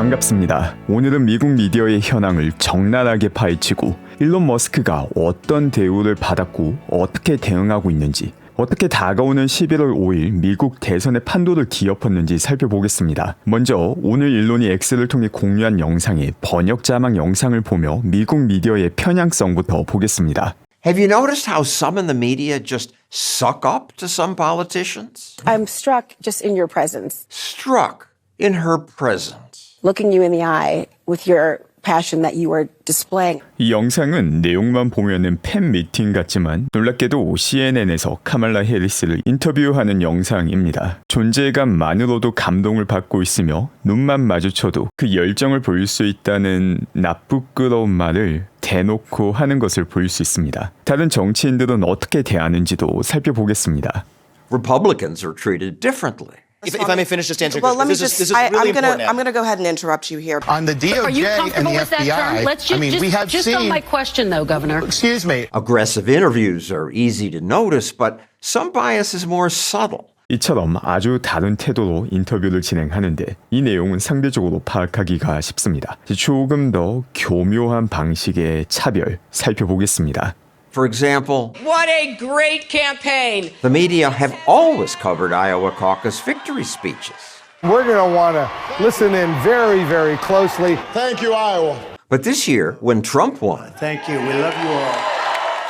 반갑습니다. 오늘은 미국 미디어의 현황을 적나라하게 파헤치고 일론 머스크가 어떤 대우를 받았고 어떻게 대응하고 있는지, 어떻게 다가오는 11월 5일 미국 대선의 판도를 뒤엎었는지 살펴보겠습니다. 먼저 오늘 일론이 X를 통해 공유한 영상의 번역 자막 영상을 보며 미국 미디어의 편향성부터 보겠습니다. Have you noticed how some in the media just suck up to some politicians? I'm struck just in your presence. Struck in her presence. Looking you in the eye with your passion that you are displaying. 이 영상은 내용만 보면은 팬 미팅 같지만 놀랍게도 CNN에서 카말라 해리스를 인터뷰하는 영상입니다. 존재감만으로도 감동을 받고 있으며 눈만 마주쳐도 그 열정을 보일 수 있다는 나쁘끄러운 말을 대놓고 하는 것을 볼 수 있습니다. 다른 정치인들은 어떻게 대하는지도 살펴보겠습니다. Republicans are treated differently. If I may finish just answering Well, let me this just. is really important. I'm gonna go ahead and interrupt you here. On the DOJ Are you and comfortable the with that term? FBI, Let's just, we have just on seen. my question, though, Governor. Excuse me. Aggressive interviews are easy to notice, but some bias is more subtle. 이처럼 아주 다른 태도로 인터뷰를 진행하는데 이 내용은 상대적으로 파악하기가 쉽습니다. 조금 더 교묘한 방식의 차별 살펴보겠습니다. For example, What a great campaign! the media have always covered Iowa caucus victory speeches. We're going to want to listen in very, very closely. Thank you, Iowa. But this year, when Trump won, Thank you. We love you all.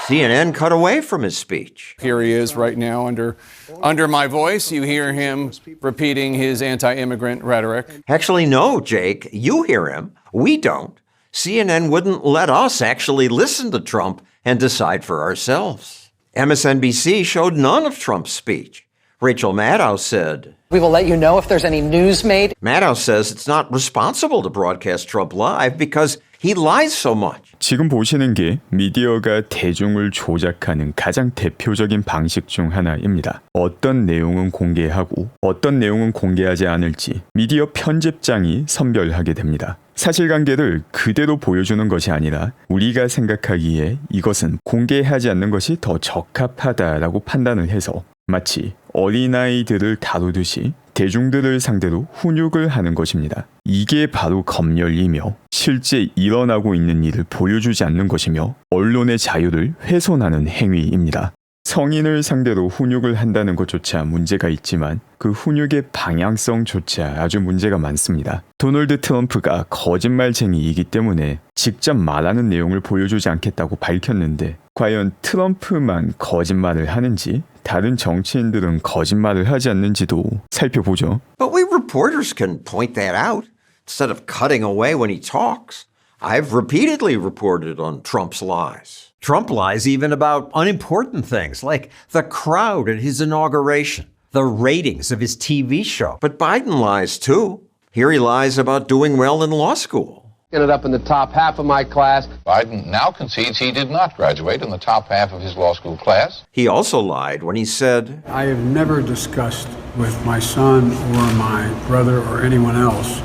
CNN cut away from his speech. Here he is right now under my voice. You hear him repeating his anti-immigrant rhetoric. Actually, no, Jake, you hear him. We don't. CNN wouldn't let us actually listen to Trump and decide for ourselves. MSNBC showed none of Trump's speech. Rachel Maddow said, We will let you know if there's any news made. Maddow says it's not responsible to broadcast Trump live because he lies so much. 지금 보시는 게 미디어가 대중을 조작하는 가장 대표적인 방식 중 하나입니다. 어떤 내용은 공개하고 어떤 내용은 공개하지 않을지 미디어 편집장이 선별하게 됩니다. 사실관계를 그대로 보여주는 것이 아니라 우리가 생각하기에 이것은 공개하지 않는 것이 더 적합하다라고 판단을 해서 마치 어린아이들을 다루듯이 대중들을 상대로 훈육을 하는 것입니다. 이게 바로 검열이며 실제 일어나고 있는 일을 보여주지 않는 것이며 언론의 자유를 훼손하는 행위입니다. 성인을 상대로 훈육을 한다는 것조차 문제가 있지만 그 훈육의 방향성조차 아주 문제가 많습니다. 도널드 트럼프가 거짓말쟁이이기 때문에 직접 말하는 내용을 보여주지 않겠다고 밝혔는데 과연 트럼프만 거짓말을 하는지 다른 정치인들은 거짓말을 하지 않는지도 살펴보죠. But we reporters can point that out instead of cutting away when he talks. I've repeatedly reported on Trump's lies. Trump lies even about unimportant things like the crowd at his inauguration, the ratings of his TV show. But Biden lies too. Here he lies about doing well in law school. Ended up in the top half of my class. Biden now concedes he did not graduate in the top half of his law school class. He also lied when he said, I have never discussed with my son or my brother or anyone else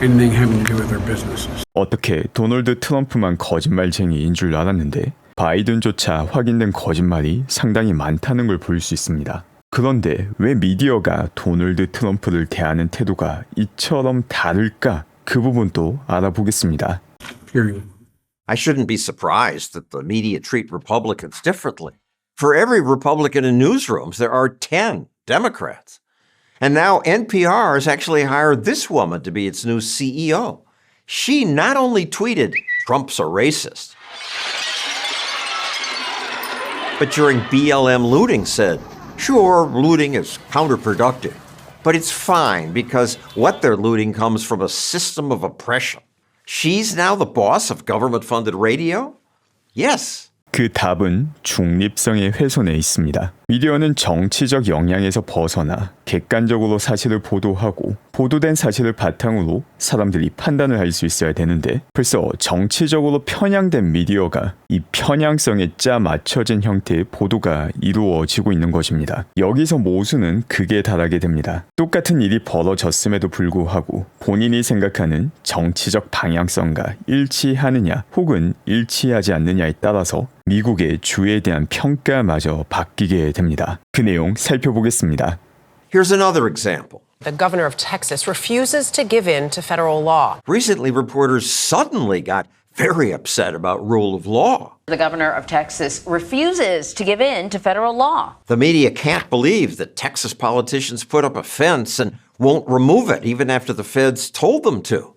anything having to do with their businesses. 어떻게 도널드 트럼프만 거짓말쟁이인 줄 알았는데 바이든조차 확인된 거짓말이 상당히 많다는 걸 볼 수 있습니다. 그런데 왜 미디어가 도널드 트럼프를 대하는 태도가 이처럼 다를까? 그 부분도 알아보겠습니다. I shouldn't be surprised that the media treat Republicans differently. For every Republican in newsrooms, there are 10 Democrats. And now NPR has actually hired this woman to be its new CEO. She not only tweeted, Trump's a racist, but during BLM looting said, sure, looting is counterproductive, but it's fine because what they're looting comes from a system of oppression. She's now the boss of government-funded radio? Yes. 그 답은 중립성의 훼손에 있습니다. 미디어는 정치적 영향에서 벗어나 객관적으로 사실을 보도하고 보도된 사실을 바탕으로 사람들이 판단을 할 수 있어야 되는데 벌써 정치적으로 편향된 미디어가 이 편향성에 짜 맞춰진 형태의 보도가 이루어지고 있는 것입니다. 여기서 모순은 극에 달하게 됩니다. 똑같은 일이 벌어졌음에도 불구하고 본인이 생각하는 정치적 방향성과 일치하느냐 혹은 일치하지 않느냐에 따라서 미국의 주에 대한 평가마저 바뀌게 됩니다. 그 내용 살펴보겠습니다. Here's another example. The governor of Texas refuses to give in to federal law. Recently, reporters suddenly got very upset about rule of law. The governor of Texas refuses to give in to federal law. The media can't believe that Texas politicians put up a fence and won't remove it even after the feds told them to.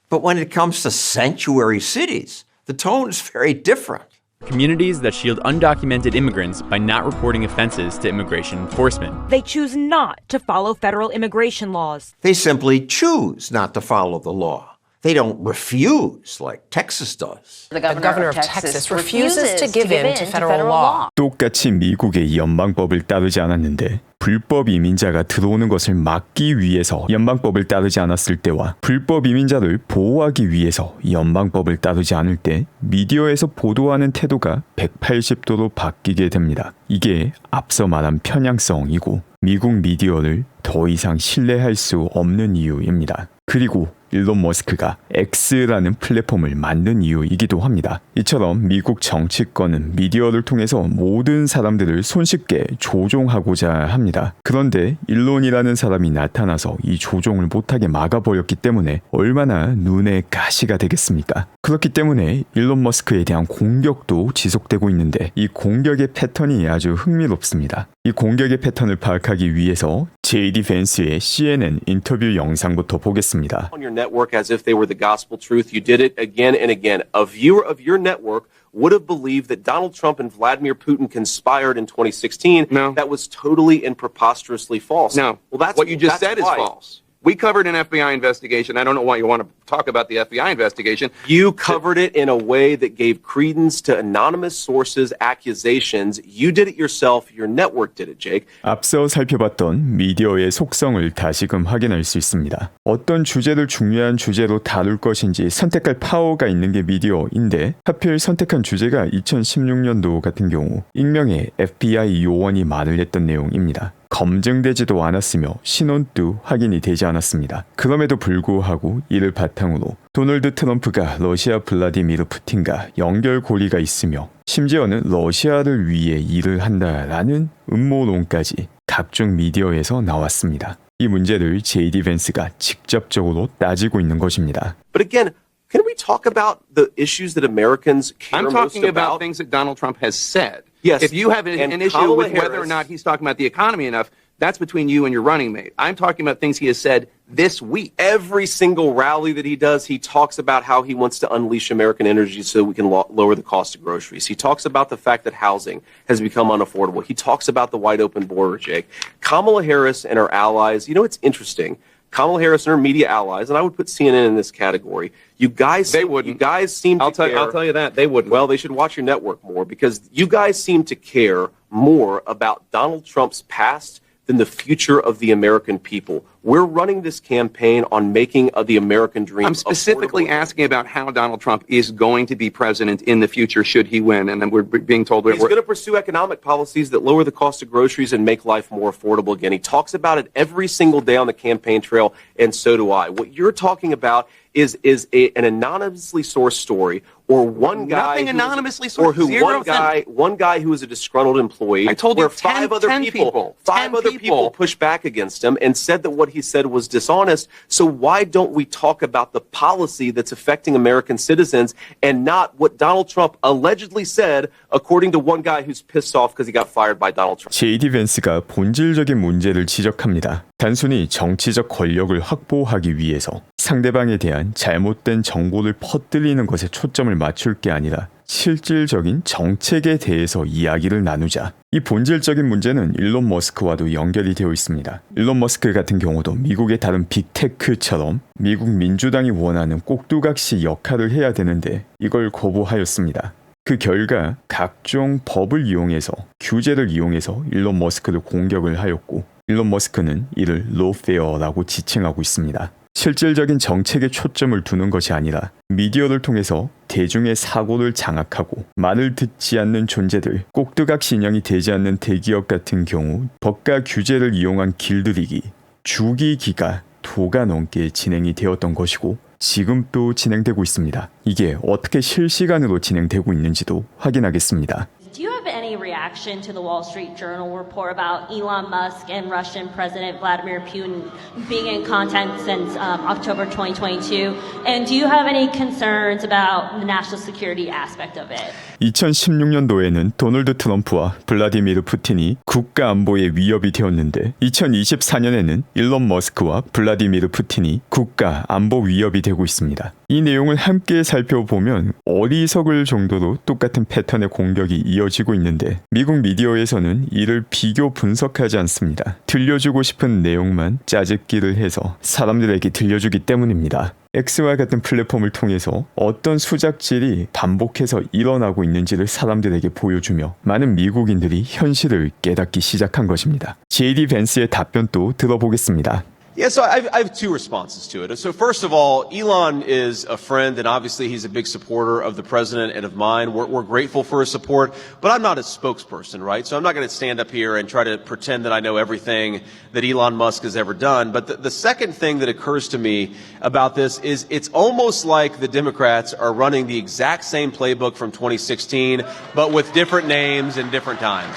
But when it comes to sanctuary cities, the tone is very different. Communities that shield undocumented immigrants by not reporting offenses to immigration enforcement. They choose not to follow federal immigration laws. They simply choose not to follow the law. They don't refuse like Texas does. The governor of Texas refuses to give in to federal law. 똑같이 미국의 연방법을 따르지 않았는데 불법 이민자가 들어오는 것을 막기 위해서 연방법을 따르지 않았을 때와 불법 이민자를 보호하기 위해서 연방법을 따르지 않을 때 미디어에서 보도하는 태도가 180도로 바뀌게 됩니다. 이게 앞서 말한 편향성이고 미국 미디어를 더 이상 신뢰할 수 없는 이유입니다. 그리고 일론 머스크가 X라는 플랫폼을 만든 이유이기도 합니다. 이처럼 미국 정치권은 미디어를 통해서 모든 사람들을 손쉽게 조종하고자 합니다. 그런데 일론이라는 사람이 나타나서 이 조종을 못하게 막아버렸기 때문에 얼마나 눈에 가시가 되겠습니까? 그렇기 때문에 일론 머스크에 대한 공격도 지속되고 있는데 이 공격의 패턴이 아주 흥미롭습니다. 이 공격의 패턴을 파악하기 위해서 JD 벤스의 CNN 인터뷰 영상부터 보겠습니다. On your network as if they were the gospel truth. You did it again and again. A viewer of your network would have believed that Donald Trump and Vladimir Putin conspired in 2016. No. That was totally and preposterously false. No. Well, that's what you just said is why. false. We covered an FBI investigation. I don't know why you want to talk about the FBI investigation. You covered it in a way that gave credence to anonymous sources' accusations. You did it yourself. Your network did it, Jake. 앞서 살펴봤던 미디어의 속성을 다시금 확인할 수 있습니다. 어떤 주제를 중요한 주제로 다룰 것인지 선택할 파워가 있는 게 미디어인데 하필 선택한 주제가 2016년도 같은 경우 익명의 FBI 요원이 말을 했던 내용입니다. 검증되지도 않았으며 신원도 확인이 되지 않았습니다. 그럼에도 불구하고 이를 바탕으로 도널드 트럼프가 러시아 블라디미르 푸틴과 연결고리가 있으며 심지어는 러시아를 위해 일을 한다라는 음모론까지 각종 미디어에서 나왔습니다. 이 문제를 JD 벤스가 직접적으로 따지고 있는 것입니다. But again, can we talk about the issues that Americans care I'm most talking about about? things that Donald Trump has said. Yes. If you have an issue Kamala with whether or Harris- not he's talking about the economy enough, that's between you and your running mate. I'm talking about things he has said this week. Every single rally that he does, he talks about how he wants to unleash American energy so we can lower the cost of groceries. He talks about the fact that housing has become unaffordable. He talks about the wide open border, Jake. Kamala Harris and her allies, you know, it's interesting. Kamala Harris and her media allies, and I would put CNN in this category. You guys seem to care. I'll tell you that. They wouldn't. Well, they should watch your network more because you guys seem to care more about Donald Trump's past than the future of the American people. We're running this campaign on making the American dream. I'm specifically asking about how Donald Trump is going to be president in the future should he win, and then we're being told He's going to pursue economic policies that lower the cost of groceries and make life more affordable again. He talks about it every single day on the campaign trail, and so do I. What you're talking about is an anonymously sourced story, or one guy Nothing anonymously sourced. or who Zero one guy who is a disgruntled employee. I told you 10 people pushed back against him and said that what he said was dishonest. So why don't we talk about the policy that's affecting American citizens and not what Donald Trump allegedly said, according to one guy who's pissed off because he got fired by Donald Trump. JD 벤스가 본질적인 문제를 지적합니다. 단순히 정치적 권력을 확보하기 위해서 상대방에 대한 잘못된 정보를 퍼뜨리는 것에 초점을 맞출 게 아니라 실질적인 정책에 대해서 이야기를 나누자. 이 본질적인 문제는 일론 머스크와도 연결이 되어 있습니다. 일론 머스크 같은 경우도 미국의 다른 빅테크처럼 미국 민주당이 원하는 꼭두각시 역할을 해야 되는데 이걸 거부하였습니다. 그 결과 각종 법을 이용해서 규제를 이용해서 일론 머스크를 공격을 하였고 일론 머스크는 이를 로페어라고 지칭하고 있습니다. 실질적인 정책에 초점을 두는 것이 아니라 미디어를 통해서 대중의 사고를 장악하고 말을 듣지 않는 존재들, 꼭두각시 인형이 되지 않는 대기업 같은 경우 법과 규제를 이용한 길들이기, 죽이기가 도가 넘게 진행이 되었던 것이고 지금 또 진행되고 있습니다. 이게 어떻게 실시간으로 진행되고 있는지도 확인하겠습니다. Do you have any reaction? reaction to the Wall Street Journal report about Elon Musk and Russian President Vladimir Putin being in contact since October 2022? And do you have any concerns about the national security aspect of it? 2016년도에는 도널드 트럼프와 블라디미르 푸틴이 국가 안보에 위협이 되었는데 2024년에는 일론 머스크와 블라디미르 푸틴이 국가 안보 위협이 되고 있습니다. 이 내용을 함께 살펴보면 어리석을 정도로 똑같은 패턴의 공격이 이어지고 있는데 미국 미디어에서는 이를 비교 분석하지 않습니다. 들려주고 싶은 내용만 짜집기를 해서 사람들에게 들려주기 때문입니다. X와 같은 플랫폼을 통해서 어떤 수작질이 반복해서 일어나고 있는지를 사람들에게 보여주며 많은 미국인들이 현실을 깨닫기 시작한 것입니다. JD 벤스의 답변도 들어보겠습니다. Yeah, so I have two responses to it. So first of all, Elon is a friend, and obviously he's a big supporter of the president and of mine. We're grateful for his support, but I'm not his spokesperson, right? So I'm not going to stand up here and try to pretend that I know everything that Elon Musk has ever done. But the second thing that occurs to me about this is it's almost like the Democrats are running the exact same playbook from 2016, but with different names and different times.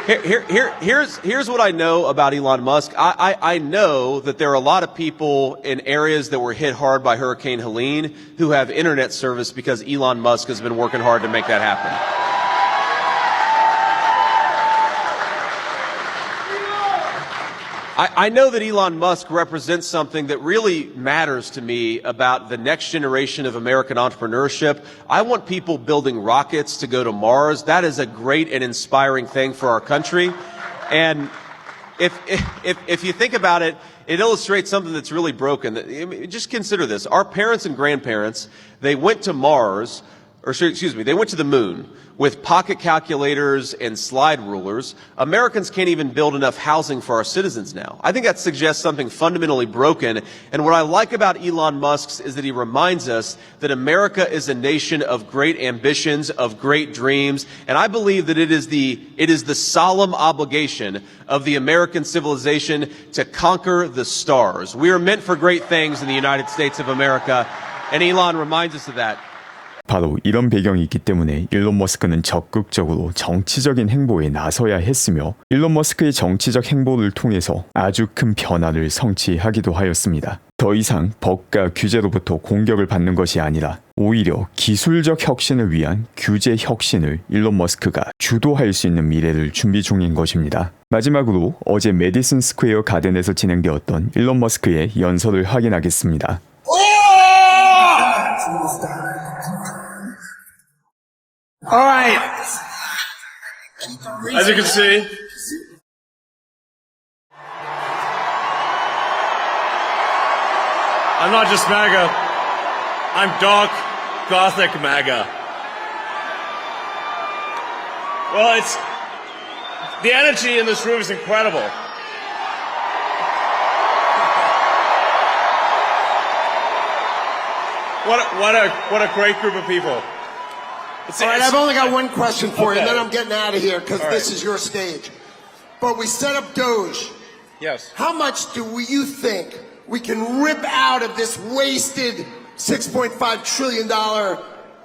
Here's what I know about Elon Musk. I know that there are a lot of people in areas that were hit hard by Hurricane Helene who have internet service because Elon Musk has been working hard to make that happen. I know that Elon Musk represents something that really matters to me about the next generation of American entrepreneurship. I want people building rockets to go to Mars. That is a great and inspiring thing for our country. And if you think about it, it illustrates something that's really broken. Just consider this. Our parents and grandparents, they went to Mars, or excuse me, they went to the moon with pocket calculators and slide rulers. Americans can't even build enough housing for our citizens now. I think that suggests something fundamentally broken. And what I like about Elon Musk is that he reminds us that America is a nation of great ambitions, of great dreams. And I believe that it is the solemn obligation of the American civilization to conquer the stars. We are meant for great things in the United States of America. And Elon reminds us of that. 바로 이런 배경이 있기 때문에 일론 머스크는 적극적으로 정치적인 행보에 나서야 했으며 일론 머스크의 정치적 행보를 통해서 아주 큰 변화를 성취하기도 하였습니다. 더 이상 법과 규제로부터 공격을 받는 것이 아니라 오히려 기술적 혁신을 위한 규제 혁신을 일론 머스크가 주도할 수 있는 미래를 준비 중인 것입니다. 마지막으로 어제 메디슨 스퀘어 가든에서 진행되었던 일론 머스크의 연설을 확인하겠습니다. All right. As you can see, I'm not just MAGA. I'm dark, gothic MAGA. Well, the energy in this room is incredible. What a great group of people. All right, I've only got one question for you, and then I'm getting out of here because this is your stage. But we set up Doge. Yes. How much do you think we can rip out of this wasted $6.5 trillion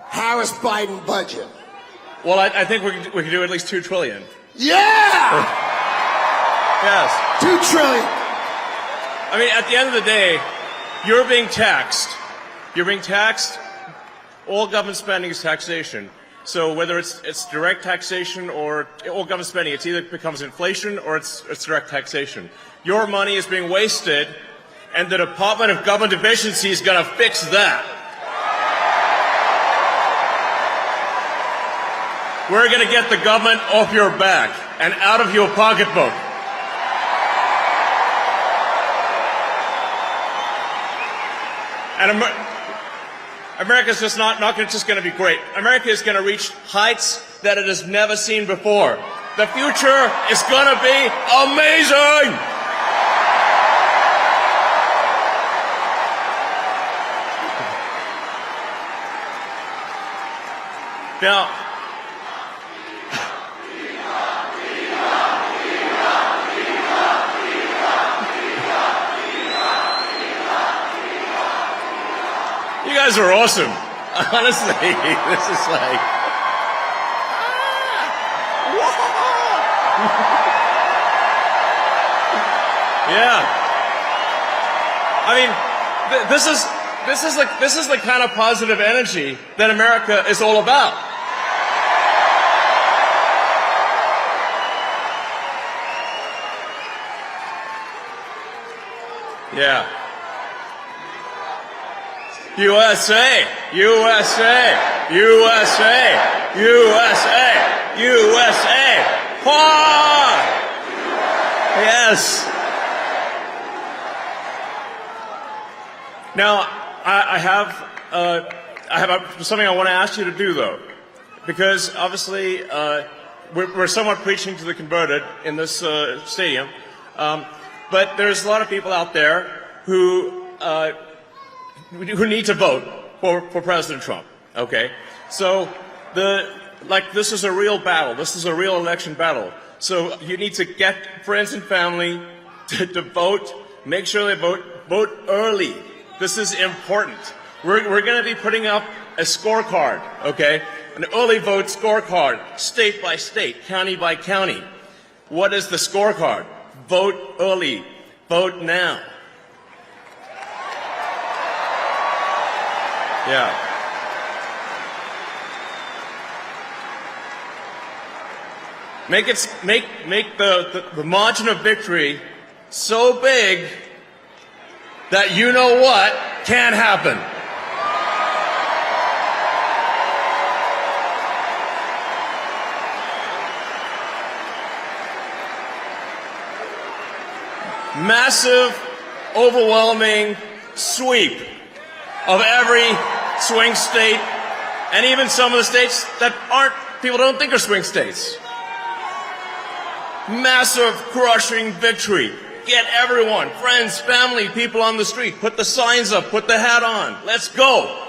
Harris-Biden budget? Well, I think we can do at least $2 trillion. Yeah! Yes. $2 trillion. I mean, at the end of the day, you're being taxed. You're being taxed. All government spending is taxation. So whether it's direct taxation or all government spending, it either becomes inflation or it's direct taxation. Your money is being wasted, and the Department of Government Efficiency is going to fix that. We're going to get the government off your back and out of your pocketbook. And America's just not just going to be great. America is going to reach heights that it has never seen before. The future is going to be amazing! Now, you guys are awesome. Honestly, this is like... Yeah. I mean, this is the kind of positive energy that America is all about. Yeah. USA, USA, USA, USA, USA. Ah! Yes. Now, I have something I want to ask you to do, though, because obviously we're somewhat preaching to the converted in this stadium, but there's a lot of people out there who need to vote for President Trump. Okay, so this is a real battle. This is a real election battle. So you need to get friends and family to vote. Make sure they vote. Vote early. This is important. We're going to be putting up a scorecard, okay? An early vote scorecard, state by state, county by county. What is the scorecard? Vote early. Vote now. Yeah. Make the margin of victory so big that you know what can happen. Massive, overwhelming sweep of every swing state, and even some of the states that people don't think are swing states. Massive, crushing victory. Get everyone, friends, family, people on the street. Put the signs up, put the hat on. Let's go.